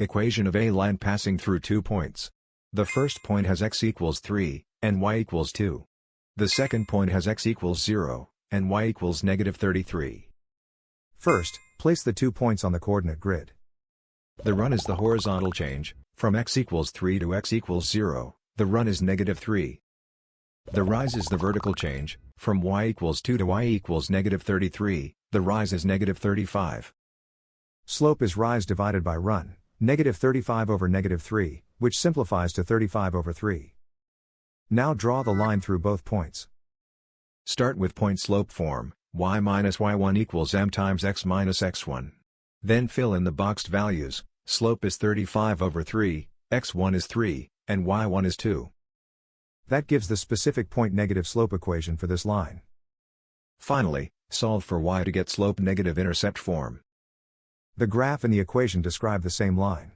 Equation of a line passing through 2 points. The first point has x equals 3, and y equals 2. The second point has x equals 0, and y equals -33. First, place the 2 points on the coordinate grid. The run is the horizontal change, from x equals 3 to x equals 0, the run is -3. The rise is the vertical change, from y equals 2 to y equals -33, the rise is -35. Slope is rise divided by run, -35 over -3, which simplifies to 35 over 3. Now draw the line through both points. Start with point slope form, y minus y1 equals m times x minus x1. Then fill in the boxed values. Slope is 35 over 3, x1 is 3, and y1 is 2. That gives the specific point negative slope equation for this line. Finally, solve for y to get slope negative intercept form. The graph and the equation describe the same line.